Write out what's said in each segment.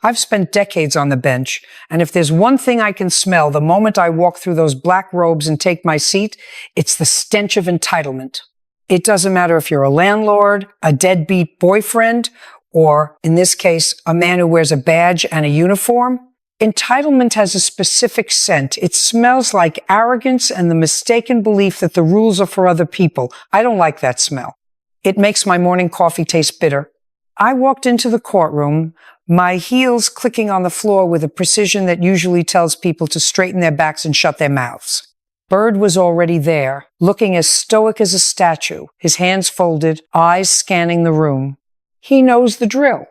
I've spent decades on the bench, and if there's one thing I can smell the moment I walk through those black robes and take my seat, it's the stench of entitlement. It doesn't matter if you're a landlord, a deadbeat boyfriend, or, in this case, a man who wears a badge and a uniform. Entitlement has a specific scent. It smells like arrogance and the mistaken belief that the rules are for other people. I don't like that smell. It makes my morning coffee taste bitter. I walked into the courtroom, my heels clicking on the floor with a precision that usually tells people to straighten their backs and shut their mouths. Bird was already there, looking as stoic as a statue, his hands folded, eyes scanning the room. He knows the drill.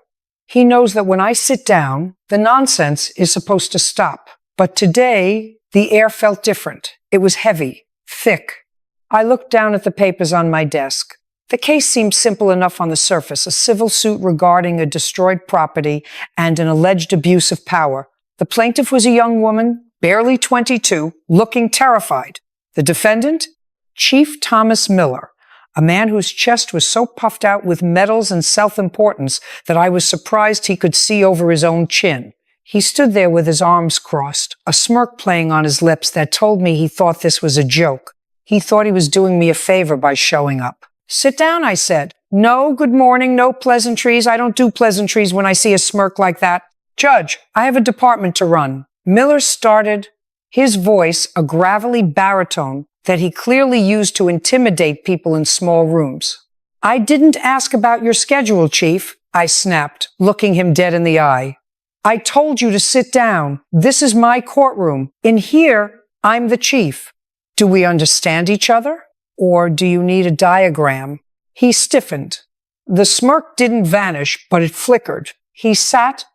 He knows that when I sit down, the nonsense is supposed to stop. But today, the air felt different. It was heavy, thick. I looked down at the papers on my desk. The case seemed simple enough on the surface, a civil suit regarding a destroyed property and an alleged abuse of power. The plaintiff was a young woman, barely 22, looking terrified. The defendant? Chief Thomas Miller, a man whose chest was so puffed out with medals and self-importance that I was surprised he could see over his own chin. He stood there with his arms crossed, a smirk playing on his lips that told me he thought this was a joke. He thought he was doing me a favor by showing up. "Sit down," I said. "No good morning, no pleasantries. I don't do pleasantries when I see a smirk like that. Judge, I have a department to run." Miller started, his voice a gravelly baritone that he clearly used to intimidate people in small rooms. "I didn't ask about your schedule, Chief," I snapped, looking him dead in the eye. "I told you to sit down. This is my courtroom. In here, I'm the chief. Do we understand each other? Or do you need a diagram?" He stiffened. The smirk didn't vanish, but it flickered. He sat.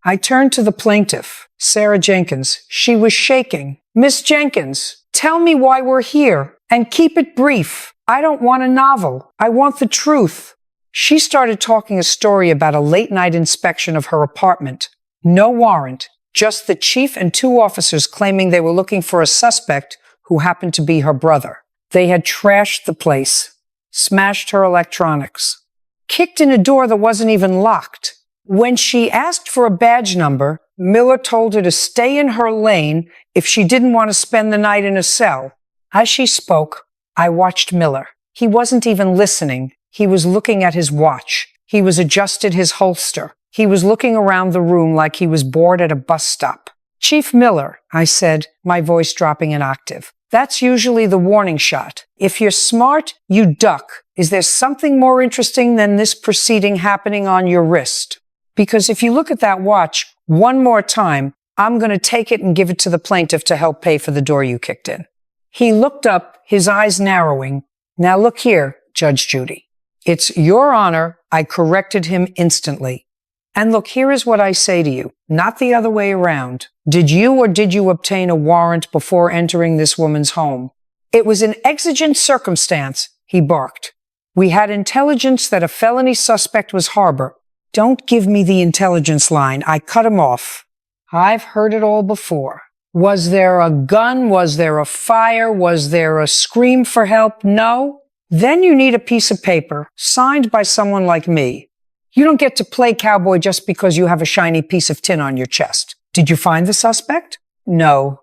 I turned to the plaintiff, Sarah Jenkins. She was shaking. "Miss Jenkins, tell me why we're here, and keep it brief. I don't want a novel. I want the truth." She started talking a story about a late-night inspection of her apartment. No warrant, just the chief and 2 officers claiming they were looking for a suspect who happened to be her brother. They had trashed the place, smashed her electronics, kicked in a door that wasn't even locked. When she asked for a badge number, Miller told her to stay in her lane if she didn't want to spend the night in a cell. As she spoke, I watched Miller. He wasn't even listening. He was looking at his watch. He was adjusted his holster. He was looking around the room like he was bored at a bus stop. "Chief Miller," I said, my voice dropping an octave. "That's usually the warning shot. If you're smart, you duck. Is there something more interesting than this proceeding happening on your wrist? Because if you look at that watch one more time, I'm going to take it and give it to the plaintiff to help pay for the door you kicked in." He looked up, his eyes narrowing. "Now look here, Judge Judy. It's your honor." I corrected him instantly. "And look, here is what I say to you, not the other way around. Did you obtain a warrant before entering this woman's home?" "It was an exigent circumstance," he barked. "We had intelligence that a felony suspect was harbor." "Don't give me the intelligence line." I cut him off. "I've heard it all before. Was there a gun? Was there a fire? Was there a scream for help? No? Then you need a piece of paper signed by someone like me. You don't get to play cowboy just because you have a shiny piece of tin on your chest. Did you find the suspect?" "No,"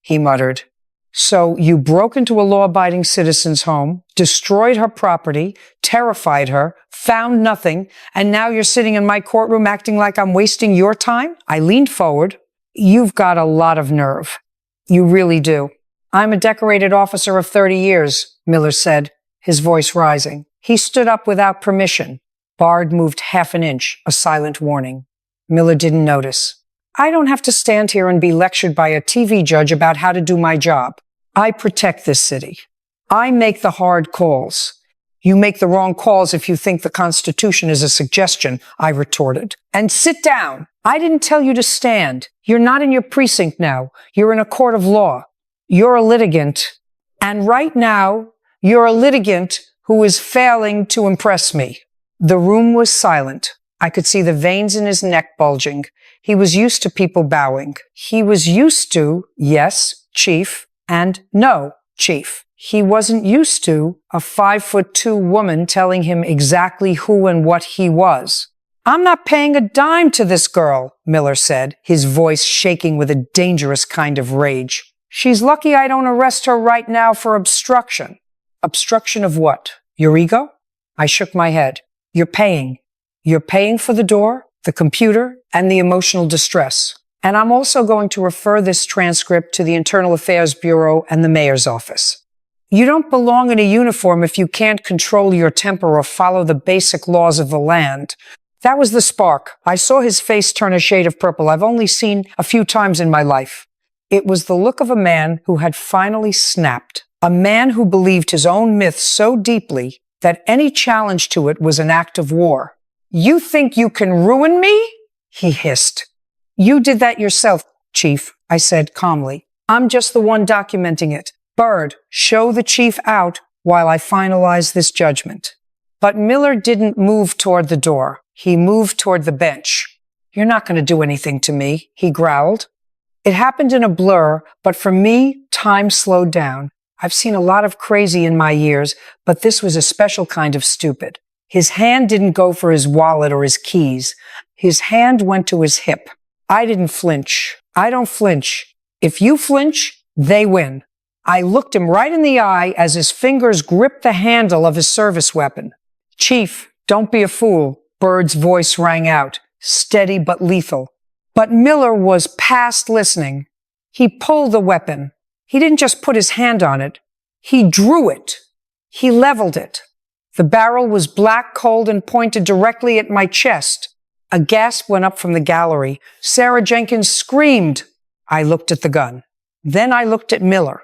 he muttered. "So you broke into a law-abiding citizen's home, destroyed her property, terrified her, found nothing, and now you're sitting in my courtroom acting like I'm wasting your time?" I leaned forward. "You've got a lot of nerve. You really do." "I'm a decorated officer of 30 years, Miller said, his voice rising. He stood up without permission. Bard moved half an inch, a silent warning. Miller didn't notice. "I don't have to stand here and be lectured by a TV judge about how to do my job. I protect this city. I make the hard calls. You make the wrong calls if you think the Constitution is a suggestion," I retorted. "And sit down. I didn't tell you to stand. You're not in your precinct now. You're in a court of law. You're a litigant. And right now, you're a litigant who is failing to impress me." The room was silent. I could see the veins in his neck bulging. He was used to people bowing. He was used to, yes, Chief, and no, Chief. He wasn't used to a 5'2" woman telling him exactly who and what he was. I'm not paying a dime to this girl, Miller said, his voice shaking with a dangerous kind of rage. She's lucky I don't arrest her right now for obstruction. Obstruction of what? Your ego? I shook my head. You're paying. You're paying for the door, the computer, and the emotional distress. And I'm also going to refer this transcript to the Internal Affairs Bureau and the mayor's office. You don't belong in a uniform if you can't control your temper or follow the basic laws of the land. That was the spark. I saw his face turn a shade of purple I've only seen a few times in my life. It was the look of a man who had finally snapped. A man who believed his own myth so deeply that any challenge to it was an act of war. You think you can ruin me? He hissed. You did that yourself, Chief, I said calmly. I'm just the one documenting it. Bird, show the chief out while I finalize this judgment. But Miller didn't move toward the door. He moved toward the bench. You're not going to do anything to me, he growled. It happened in a blur, but for me, time slowed down. I've seen a lot of crazy in my years, but this was a special kind of stupid. His hand didn't go for his wallet or his keys. His hand went to his hip. I didn't flinch. I don't flinch. If you flinch, they win. I looked him right in the eye as his fingers gripped the handle of his service weapon. Chief, don't be a fool, Bird's voice rang out, steady but lethal. But Miller was past listening. He pulled the weapon. He didn't just put his hand on it. He drew it. He leveled it. The barrel was black, cold, and pointed directly at my chest. A gasp went up from the gallery. Sarah Jenkins screamed. I looked at the gun. Then I looked at Miller.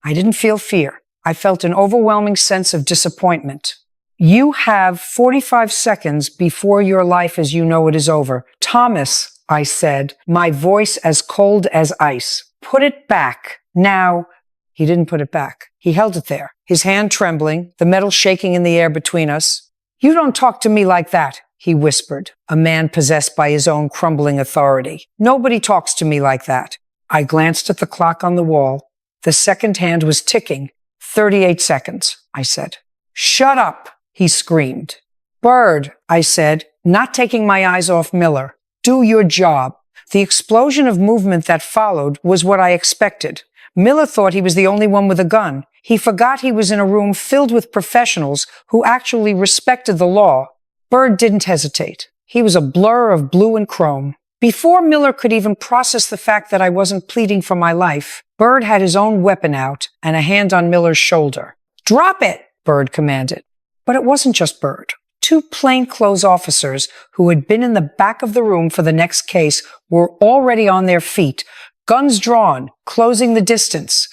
I didn't feel fear. I felt an overwhelming sense of disappointment. You have 45 seconds before your life as you know it is over. Thomas, I said, my voice as cold as ice. Put it back. Now. He didn't put it back. He held it there, his hand trembling, the metal shaking in the air between us. You don't talk to me like that, he whispered, a man possessed by his own crumbling authority. Nobody talks to me like that. I glanced at the clock on the wall. The second hand was ticking. 38 seconds, I said. Shut up, he screamed. Bird, I said, not taking my eyes off Miller. Do your job. The explosion of movement that followed was what I expected. Miller thought he was the only one with a gun. He forgot he was in a room filled with professionals who actually respected the law. Bird didn't hesitate. He was a blur of blue and chrome. Before Miller could even process the fact that I wasn't pleading for my life, Bird had his own weapon out and a hand on Miller's shoulder. Drop it, Bird commanded. But it wasn't just Bird. Two plainclothes officers who had been in the back of the room for the next case were already on their feet, guns drawn, closing the distance.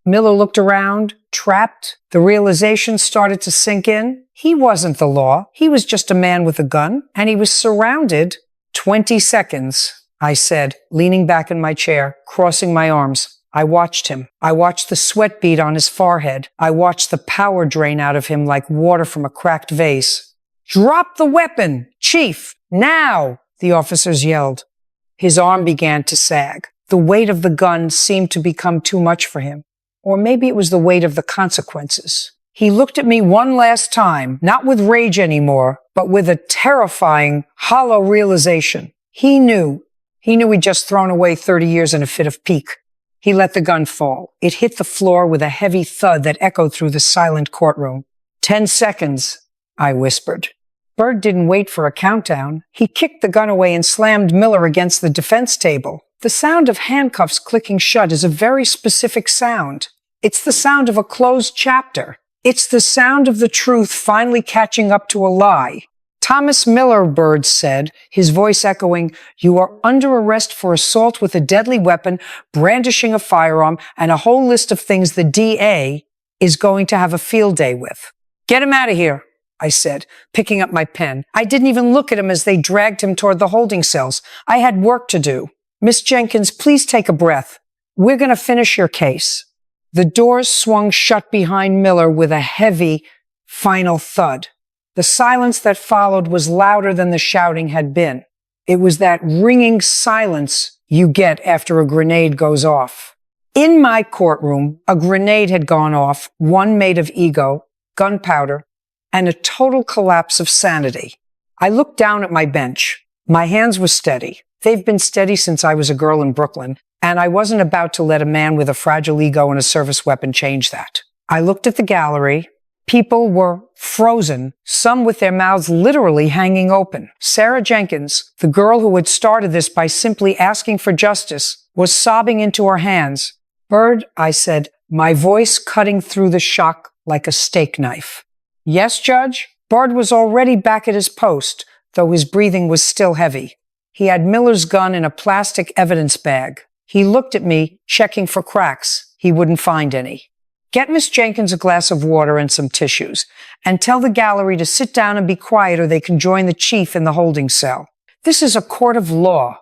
Miller looked around, trapped. The realization started to sink in. He wasn't the law. He was just a man with a gun, and he was surrounded. 20 seconds, I said, leaning back in my chair, crossing my arms. I watched him. I watched the sweat bead on his forehead. I watched the power drain out of him like water from a cracked vase. Drop the weapon! Chief! Now! The officers yelled. His arm began to sag. The weight of the gun seemed to become too much for him. Or maybe it was the weight of the consequences. He looked at me one last time, not with rage anymore, but with a terrifying, hollow realization. He knew he'd just thrown away 30 years in a fit of pique. He let the gun fall. It hit the floor with a heavy thud that echoed through the silent courtroom. 10 seconds, I whispered. Bird didn't wait for a countdown. He kicked the gun away and slammed Miller against the defense table. The sound of handcuffs clicking shut is a very specific sound. It's the sound of a closed chapter. It's the sound of the truth finally catching up to a lie. Thomas Miller, Bird said, his voice echoing, you are under arrest for assault with a deadly weapon, brandishing a firearm, and a whole list of things the DA is going to have a field day with. Get him out of here, I said, picking up my pen. I didn't even look at him as they dragged him toward the holding cells. I had work to do. Miss Jenkins, please take a breath. We're going to finish your case. The doors swung shut behind Miller with a heavy, final thud. The silence that followed was louder than the shouting had been. It was that ringing silence you get after a grenade goes off. In my courtroom, a grenade had gone off, one made of ego, gunpowder, and a total collapse of sanity. I looked down at my bench. My hands were steady. They've been steady since I was a girl in Brooklyn, and I wasn't about to let a man with a fragile ego and a service weapon change that. I looked at the gallery. People were frozen, some with their mouths literally hanging open. Sarah Jenkins, the girl who had started this by simply asking for justice, was sobbing into her hands. "Bird," I said, my voice cutting through the shock like a steak knife. "Yes, Judge?" Bird was already back at his post, though his breathing was still heavy. He had Miller's gun in a plastic evidence bag. He looked at me, checking for cracks. He wouldn't find any. "Get Miss Jenkins a glass of water and some tissues, and tell the gallery to sit down and be quiet or they can join the chief in the holding cell. This is a court of law,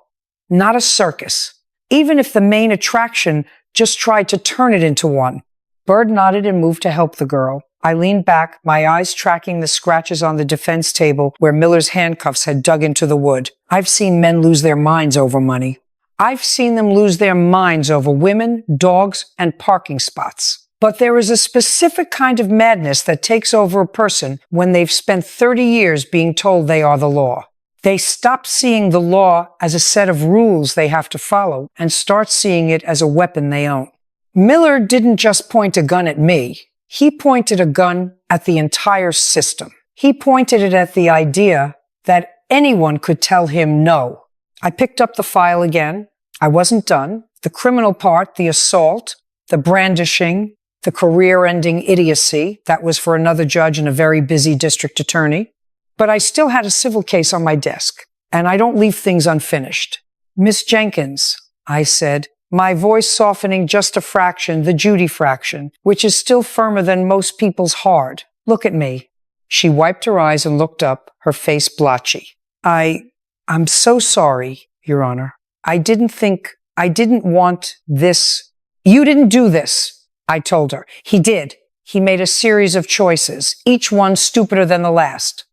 not a circus, even if the main attraction just tried to turn it into one." Bird nodded and moved to help the girl. I leaned back, my eyes tracking the scratches on the defense table where Miller's handcuffs had dug into the wood. I've seen men lose their minds over money. I've seen them lose their minds over women, dogs, and parking spots. But there is a specific kind of madness that takes over a person when they've spent 30 years being told they are the law. They stop seeing the law as a set of rules they have to follow and start seeing it as a weapon they own. Miller didn't just point a gun at me. He pointed a gun at the entire system. He pointed it at the idea that anyone could tell him no. I picked up the file again. I wasn't done. The criminal part, the assault, the brandishing, the career-ending idiocy, that was for another judge and a very busy district attorney. But I still had a civil case on my desk, and I don't leave things unfinished. "Miss Jenkins," I said, my voice softening just a fraction, the Judy fraction, which is still firmer than most people's hard. "Look at me." She wiped her eyes and looked up, her face blotchy. I'm so sorry, Your Honor. I didn't want this. "You didn't do this," I told her. "He did. He made a series of choices, each one stupider than the last.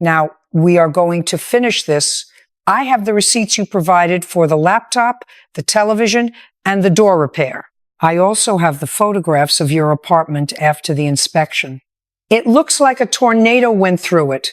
Now, we are going to finish this. I have the receipts you provided for the laptop, the television, and the door repair. I also have the photographs of your apartment after the inspection. It looks like a tornado went through it.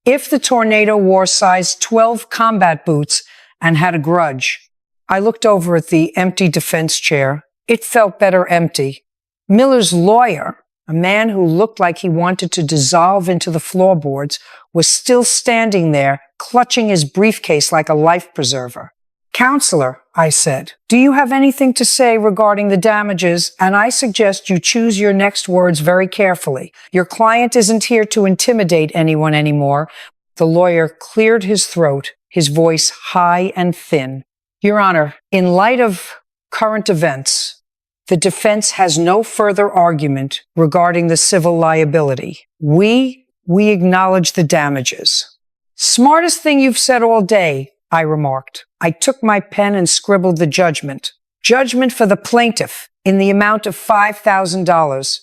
If the tornado wore size 12 combat boots and had a grudge." I looked over at the empty defense chair. It felt better empty. Miller's lawyer, a man who looked like he wanted to dissolve into the floorboards, was still standing there, clutching his briefcase like a life preserver. "Counselor," I said, "do you have anything to say regarding the damages? And I suggest you choose your next words very carefully. Your client isn't here to intimidate anyone anymore." The lawyer cleared his throat, his voice high and thin. "Your Honor, in light of current events, the defense has no further argument regarding the civil liability. We acknowledge the damages." "Smartest thing you've said all day," I remarked. I took my pen and scribbled the judgment. Judgment for the plaintiff in the amount of $5,000.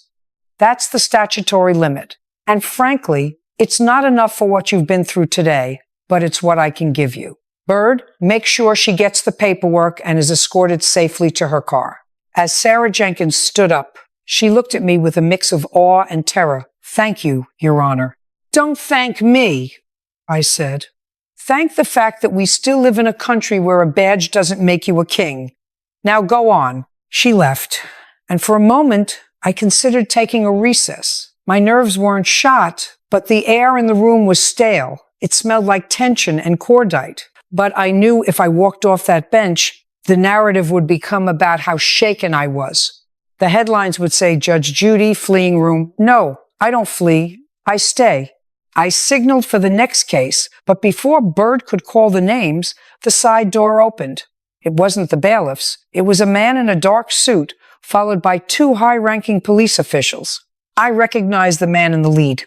That's the statutory limit. And frankly, it's not enough for what you've been through today, but it's what I can give you. Bird, make sure she gets the paperwork and is escorted safely to her car." As Sarah Jenkins stood up, she looked at me with a mix of awe and terror. "Thank you, Your Honor." "Don't thank me," I said. "Thank the fact that we still live in a country where a badge doesn't make you a king. Now go on." She left, and for a moment, I considered taking a recess. My nerves weren't shot, but the air in the room was stale. It smelled like tension and cordite. But I knew if I walked off that bench, the narrative would become about how shaken I was. The headlines would say, "Judge Judy, fleeing room." No, I don't flee. I stay. I signaled for the next case, but before Bird could call the names, the side door opened. It wasn't the bailiffs. It was a man in a dark suit, followed by two high-ranking police officials. I recognized the man in the lead,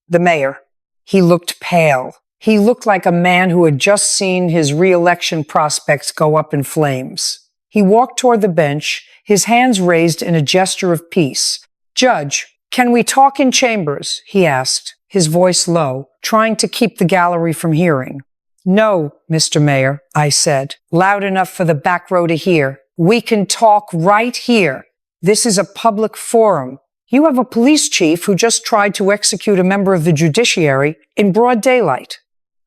the mayor. He looked pale. He looked like a man who had just seen his re-election prospects go up in flames. He walked toward the bench, his hands raised in a gesture of peace. "Judge, can we talk in chambers?" he asked, his voice low, trying to keep the gallery from hearing. "No, Mr. Mayor," I said, loud enough for the back row to hear. "We can talk right here. This is a public forum. You have a police chief who just tried to execute a member of the judiciary in broad daylight."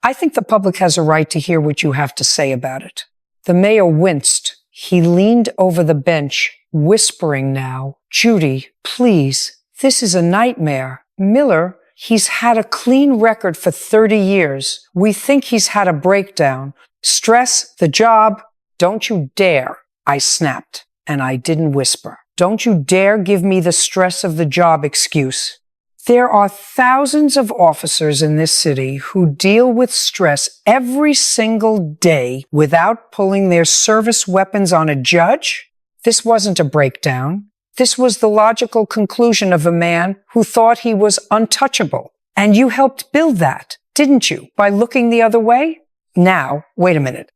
I think the public has a right to hear what you have to say about it." The mayor winced. He leaned over the bench, whispering now, "Judy, please, this is a nightmare. Miller, he's had a clean record for 30 years. We think he's had a breakdown. Stress, the job. Don't you dare," I snapped, and I didn't whisper. "Don't you dare give me the stress of the job excuse. There are thousands of officers in this city who deal with stress every single day without pulling their service weapons on a judge. This wasn't a breakdown. This was the logical conclusion of a man who thought he was untouchable. And you helped build that, didn't you, by looking the other way? Now, wait a minute."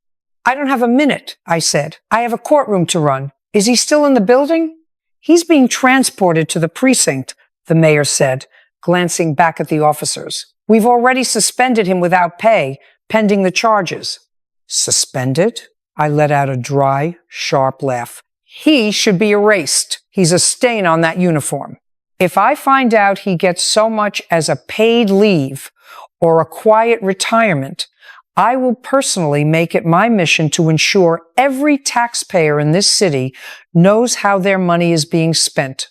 "I don't have a minute," I said. "I have a courtroom to run. Is he still in the building?" "He's being transported to the precinct," the mayor said, glancing back at the officers. "We've already suspended him without pay, pending the charges." "Suspended?" I let out a dry, sharp laugh. "He should be erased. He's a stain on that uniform. If I find out he gets so much as a paid leave or a quiet retirement, I will personally make it my mission to ensure every taxpayer in this city knows how their money is being spent.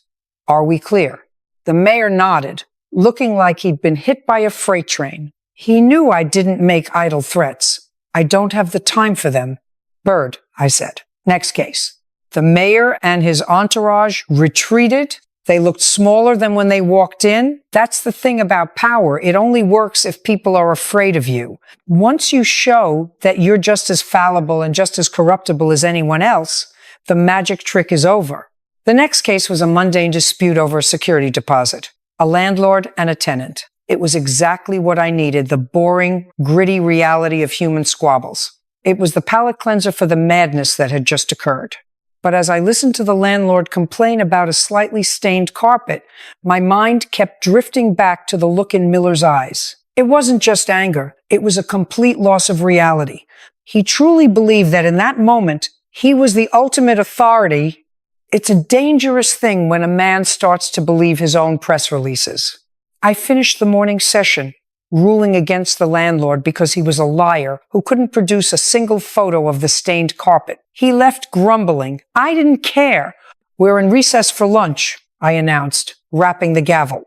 Are we clear?" The mayor nodded, looking like he'd been hit by a freight train. He knew I didn't make idle threats. "I don't have the time for them." "Bird," I said. "Next case." The mayor and his entourage retreated. They looked smaller than when they walked in. That's the thing about power. It only works if people are afraid of you. Once you show that you're just as fallible and just as corruptible as anyone else, the magic trick is over. The next case was a mundane dispute over a security deposit. A landlord and a tenant. It was exactly what I needed, the boring, gritty reality of human squabbles. It was the palate cleanser for the madness that had just occurred. But as I listened to the landlord complain about a slightly stained carpet, my mind kept drifting back to the look in Miller's eyes. It wasn't just anger. It was a complete loss of reality. He truly believed that in that moment, he was the ultimate authority. It's a dangerous thing when a man starts to believe his own press releases. I finished the morning session, ruling against the landlord because he was a liar who couldn't produce a single photo of the stained carpet. He left grumbling. I didn't care. "We're in recess for lunch," I announced, rapping the gavel.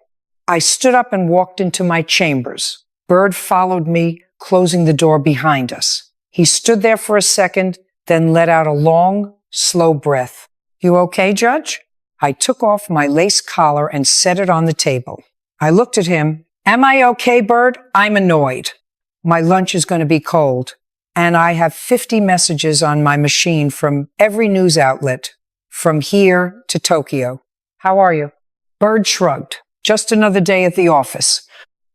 I stood up and walked into my chambers. Bird followed me, closing the door behind us. He stood there for a second, then let out a long, slow breath. "You okay, Judge?" I took off my lace collar and set it on the table. I looked at him. "Am I okay, Bird? I'm annoyed. My lunch is going to be cold, and I have 50 messages on my machine from every news outlet, from here to Tokyo. How are you?" Bird shrugged. "Just another day at the office."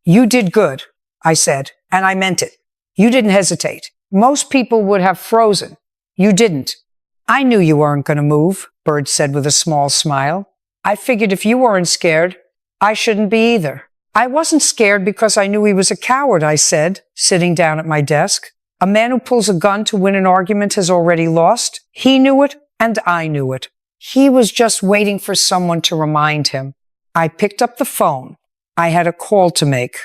"You did good," I said, and I meant it. "You didn't hesitate. Most people would have frozen. You didn't." "I knew you weren't going to move," Bird said with a small smile. "I figured if you weren't scared, I shouldn't be either." "I wasn't scared because I knew he was a coward," I said, sitting down at my desk. "A man who pulls a gun to win an argument has already lost. He knew it, and I knew it. He was just waiting for someone to remind him." I picked up the phone. I had a call to make.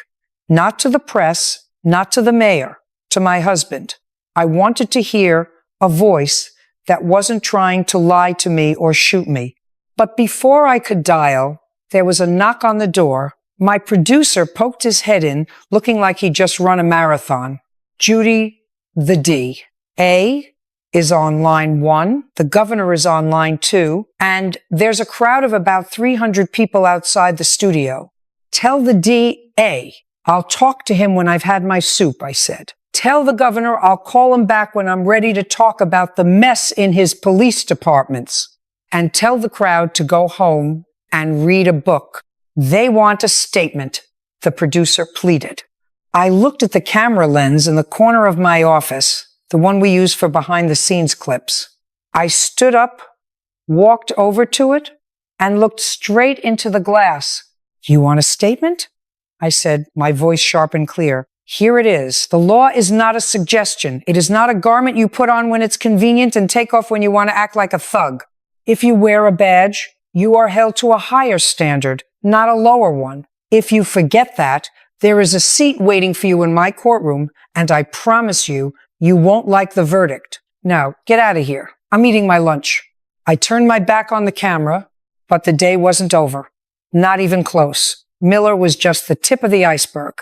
Not to the press, not to the mayor, to my husband. I wanted to hear a voice that wasn't trying to lie to me or shoot me. But before I could dial, there was a knock on the door. My producer poked his head in, looking like he'd just run a marathon. "Judy, the D. A is on line 1, the governor is on line 2, and there's a crowd of about 300 people outside the studio. Tell the D A. I'll talk to him when I've had my soup," I said. "Tell the governor I'll call him back when I'm ready to talk about the mess in his police departments. And tell the crowd to go home and read a book. They want a statement," the producer pleaded. I looked at the camera lens in the corner of my office, the one we use for behind-the-scenes clips. I stood up, walked over to it, and looked straight into the glass. "You want a statement?" I said, my voice sharp and clear. "Here it is. The law is not a suggestion. It is not a garment you put on when it's convenient and take off when you want to act like a thug. If you wear a badge, you are held to a higher standard, not a lower one. If you forget that, There is a seat waiting for you in my courtroom, and I promise you, you won't like the verdict. Now, get out of here. I'm eating my lunch. I turned my back on the camera, but the day wasn't over. Not even close. Miller was just the tip of the iceberg.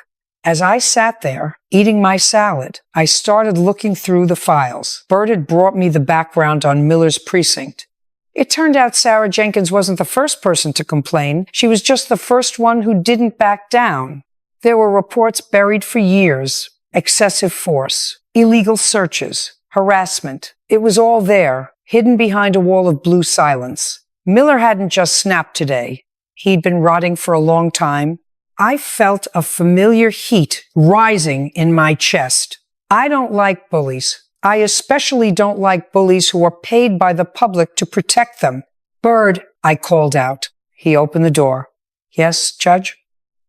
As I sat there, eating my salad, I started looking through the files. Bert had brought me the background on Miller's precinct. It turned out Sarah Jenkins wasn't the first person to complain. She was just the first one who didn't back down. There were reports buried for years. Excessive force, illegal searches, harassment. It was all there, hidden behind a wall of blue silence. Miller hadn't just snapped today. He'd been rotting for a long time. I felt a familiar heat rising in my chest. I don't like bullies. I especially don't like bullies who are paid by the public to protect them. Bird, I called out. He opened the door. Yes, Judge?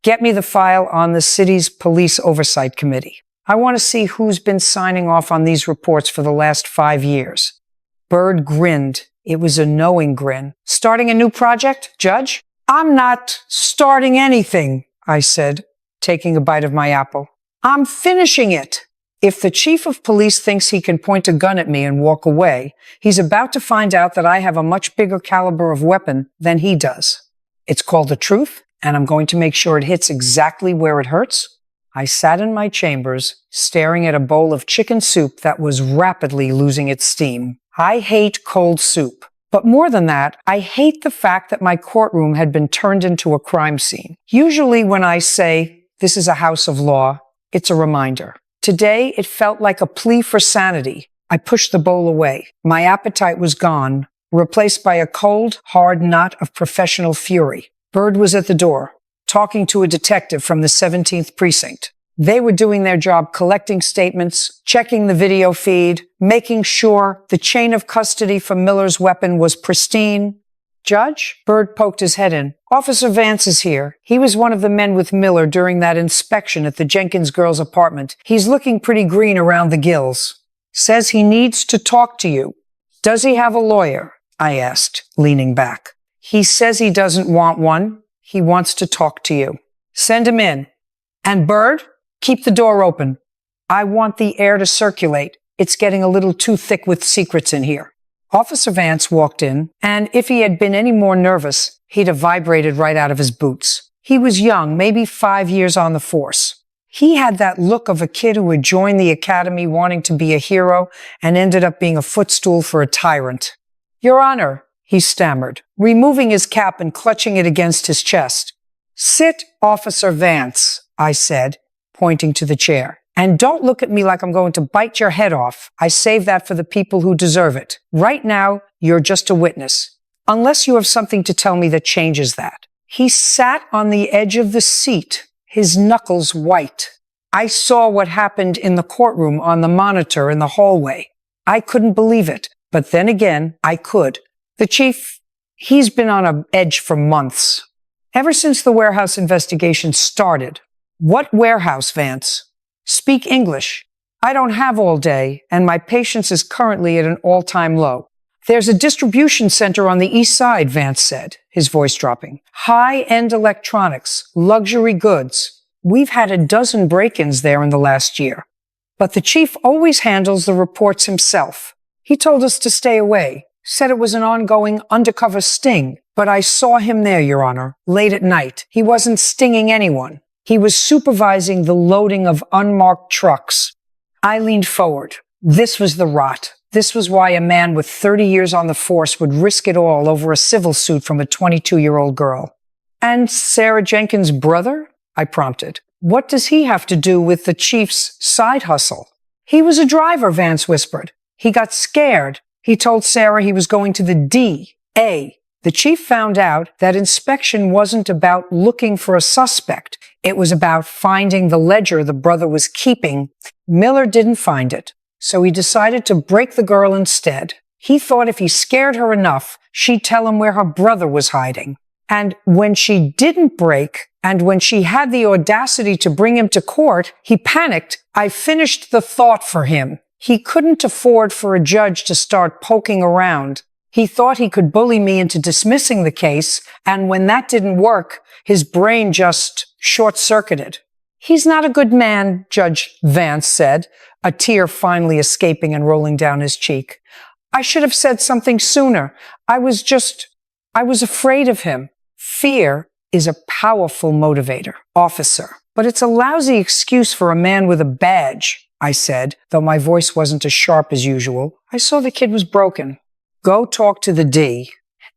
Get me the file on the city's police oversight committee. I want to see who's been signing off on these reports for the last 5 years. Bird grinned. It was a knowing grin. Starting a new project, Judge? I'm not starting anything, I said, taking a bite of my apple. I'm finishing it. If the chief of police thinks he can point a gun at me and walk away, he's about to find out that I have a much bigger caliber of weapon than he does. It's called the truth, and I'm going to make sure it hits exactly where it hurts. I sat in my chambers, staring at a bowl of chicken soup that was rapidly losing its steam. I hate cold soup. But more than that, I hate the fact that my courtroom had been turned into a crime scene. Usually when I say, this is a house of law, it's a reminder. Today, it felt like a plea for sanity. I pushed the bowl away. My appetite was gone, replaced by a cold, hard knot of professional fury. Bird was at the door, talking to a detective from the 17th precinct. They were doing their job collecting statements, checking the video feed, making sure the chain of custody for Miller's weapon was pristine. Judge? Bird poked his head in. Officer Vance is here. He was one of the men with Miller during that inspection at the Jenkins girl's apartment. He's looking pretty green around the gills. Says he needs to talk to you. Does he have a lawyer? I asked, leaning back. He says he doesn't want one. He wants to talk to you. Send him in. And Bird? Keep the door open. I want the air to circulate. It's getting a little too thick with secrets in here. Officer Vance walked in, and if he had been any more nervous, he'd have vibrated right out of his boots. He was young, maybe 5 years on the force. He had that look of a kid who had joined the academy wanting to be a hero and ended up being a footstool for a tyrant. Your Honor, he stammered, removing his cap and clutching it against his chest. Sit, Officer Vance, I said, pointing to the chair. And don't look at me like I'm going to bite your head off. I save that for the people who deserve it. Right now, you're just a witness. Unless you have something to tell me that changes that. He sat on the edge of the seat, his knuckles white. I saw what happened in the courtroom on the monitor in the hallway. I couldn't believe it. But then again, I could. The chief, he's been on an edge for months. Ever since the warehouse investigation started. What warehouse, Vance? Speak English. I don't have all day, and my patience is currently at an all-time low. There's a distribution center on the east side, Vance said, his voice dropping. High-end electronics, luxury goods. We've had a dozen break-ins there in the last year. But the chief always handles the reports himself. He told us to stay away, said it was an ongoing undercover sting. But I saw him there, Your Honor, late at night. He wasn't stinging anyone. He was supervising the loading of unmarked trucks. I leaned forward. This was the rot. This was why a man with 30 years on the force would risk it all over a civil suit from a 22-year-old girl. And Sarah Jenkins' brother? I prompted. What does he have to do with the chief's side hustle? He was a driver, Vance whispered. He got scared. He told Sarah he was going to the DA. The chief found out that inspection wasn't about looking for a suspect. It was about finding the ledger the brother was keeping. Miller didn't find it, so he decided to break the girl instead. He thought if he scared her enough, she'd tell him where her brother was hiding. And when she didn't break, and when she had the audacity to bring him to court, he panicked. I finished the thought for him. He couldn't afford for a judge to start poking around. He thought he could bully me into dismissing the case, and when that didn't work, his brain just short-circuited. He's not a good man, Judge Vance said, a tear finally escaping and rolling down his cheek. I should have said something sooner. I was afraid of him. Fear is a powerful motivator, officer. But it's a lousy excuse for a man with a badge, I said, though my voice wasn't as sharp as usual. I saw the kid was broken. Go talk to the D.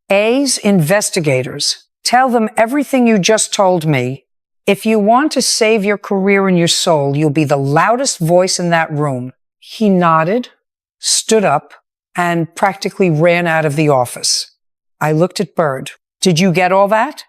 A's investigators. Tell them everything you just told me. If you want to save your career and your soul, you'll be the loudest voice in that room. He nodded, stood up, and practically ran out of the office. I looked at Bird. Did you get all that?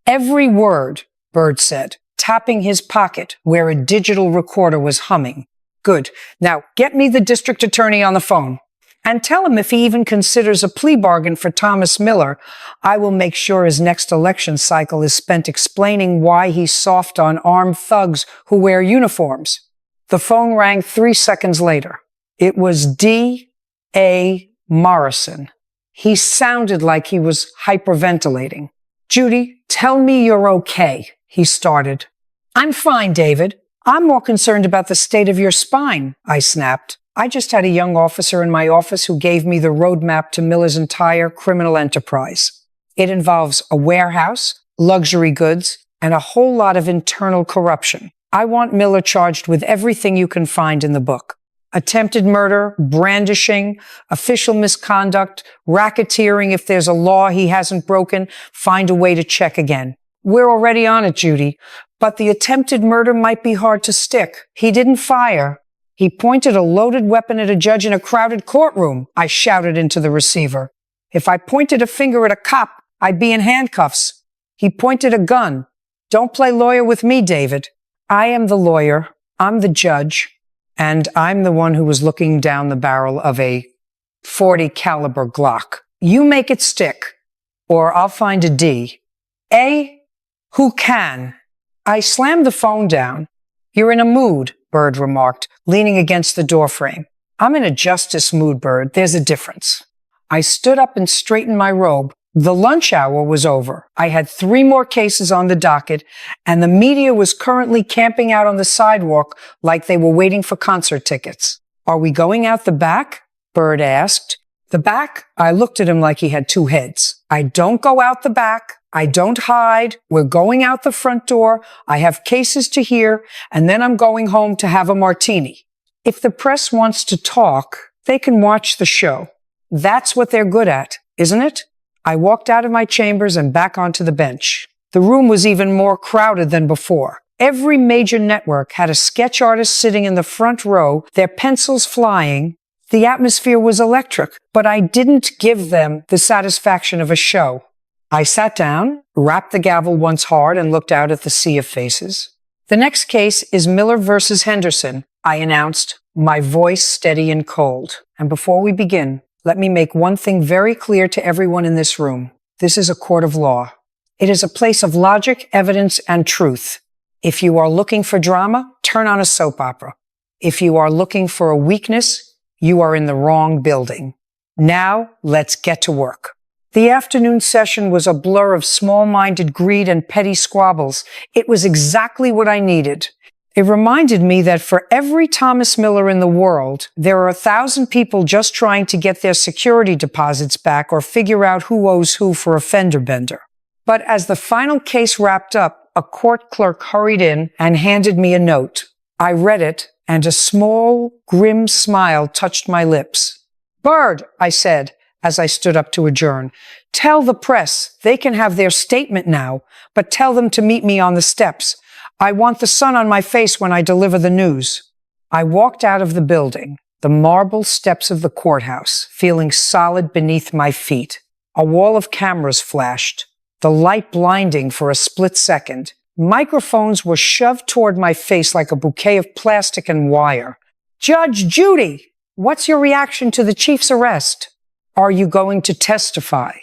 Every word, Bird said, tapping his pocket where a digital recorder was humming. Good. Now get me the district attorney on the phone. And tell him if he even considers a plea bargain for Thomas Miller, I will make sure his next election cycle is spent explaining why he's soft on armed thugs who wear uniforms. The phone rang 3 seconds later. It was D.A. Morrison. He sounded like he was hyperventilating. Judy, tell me you're okay, he started. I'm fine, David. I'm more concerned about the state of your spine, I snapped. I just had a young officer in my office who gave me the roadmap to Miller's entire criminal enterprise. It involves a warehouse, luxury goods, and a whole lot of internal corruption. I want Miller charged with everything you can find in the book. Attempted murder, brandishing, official misconduct, racketeering if there's a law he hasn't broken, find a way to check again. We're already on it, Judy, but the attempted murder might be hard to stick. He didn't fire. He pointed a loaded weapon at a judge in a crowded courtroom, I shouted into the receiver. If I pointed a finger at a cop, I'd be in handcuffs. He pointed a gun. Don't play lawyer with me, David. I am the lawyer. I'm the judge. And I'm the one who was looking down the barrel of a .40 caliber Glock. You make it stick, or I'll find a D. A? Who can? I slammed the phone down. You're in a mood, Bird remarked, leaning against the doorframe. I'm in a justice mood, Bird. There's a difference. I stood up and straightened my robe. The lunch hour was over. I had 3 more cases on the docket, and the media was currently camping out on the sidewalk like they were waiting for concert tickets. Are we going out the back? Bird asked. The back? I looked at him like he had 2 heads. I don't go out the back. I don't hide. We're going out the front door. I have cases to hear, and then I'm going home to have a martini. If the press wants to talk, they can watch the show. That's what they're good at, isn't it? I walked out of my chambers and back onto the bench. The room was even more crowded than before. Every major network had a sketch artist sitting in the front row, their pencils flying. The atmosphere was electric, but I didn't give them the satisfaction of a show. I sat down, rapped the gavel once hard, and looked out at the sea of faces. The next case is Miller versus Henderson, I announced, my voice steady and cold. And before we begin, let me make one thing very clear to everyone in this room. This is a court of law. It is a place of logic, evidence, and truth. If you are looking for drama, turn on a soap opera. If you are looking for a weakness, you are in the wrong building. Now, let's get to work. The afternoon session was a blur of small-minded greed and petty squabbles. It was exactly what I needed. It reminded me that for every Thomas Miller in the world, there are 1,000 people just trying to get their security deposits back or figure out who owes who for a fender bender. But as the final case wrapped up, a court clerk hurried in and handed me a note. I read it, and a small, grim smile touched my lips. Bird, I said, as I stood up to adjourn, tell the press they can have their statement now, but tell them to meet me on the steps. I want the sun on my face when I deliver the news. I walked out of the building, the marble steps of the courthouse, feeling solid beneath my feet. A wall of cameras flashed, the light blinding for a split second. Microphones were shoved toward my face like a bouquet of plastic and wire. Judge Judy, what's your reaction to the chief's arrest? Are you going to testify?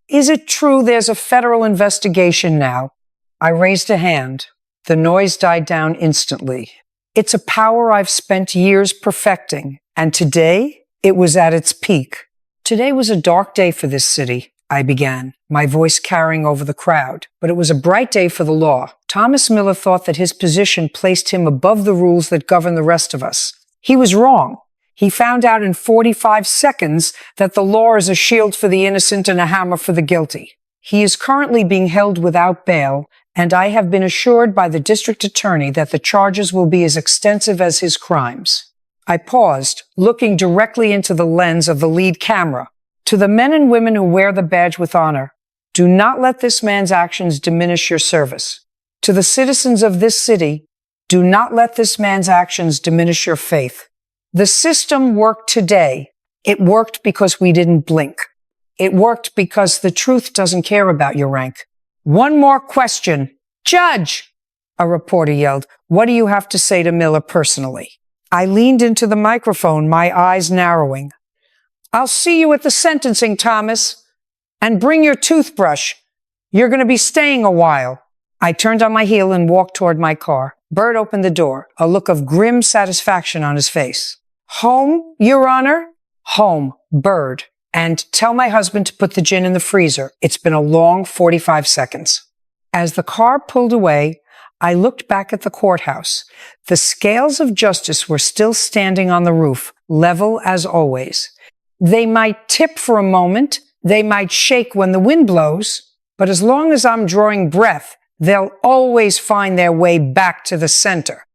Is it true there's a federal investigation now? I raised a hand. The noise died down instantly. It's a power I've spent years perfecting, and today it was at its peak. Today was a dark day for this city. I began, my voice carrying over the crowd. But it was a bright day for the law. Thomas Miller thought that his position placed him above the rules that govern the rest of us. He was wrong. He found out in 45 seconds that the law is a shield for the innocent and a hammer for the guilty. He is currently being held without bail, and I have been assured by the district attorney that the charges will be as extensive as his crimes. I paused, looking directly into the lens of the lead camera. To the men and women who wear the badge with honor, do not let this man's actions diminish your service. To the citizens of this city, do not let this man's actions diminish your faith. The system worked today. It worked because we didn't blink. It worked because the truth doesn't care about your rank. One more question. Judge! A reporter yelled. What do you have to say to Miller personally? I leaned into the microphone, my eyes narrowing. I'll see you at the sentencing, Thomas. And bring your toothbrush. You're going to be staying a while. I turned on my heel and walked toward my car. Bird opened the door, a look of grim satisfaction on his face. Home, Your Honor? Home, Bird. And tell my husband to put the gin in the freezer. It's been a long 45 seconds. As the car pulled away, I looked back at the courthouse. The scales of justice were still standing on the roof, level as always. They might tip for a moment, they might shake when the wind blows, but as long as I'm drawing breath, they'll always find their way back to the center.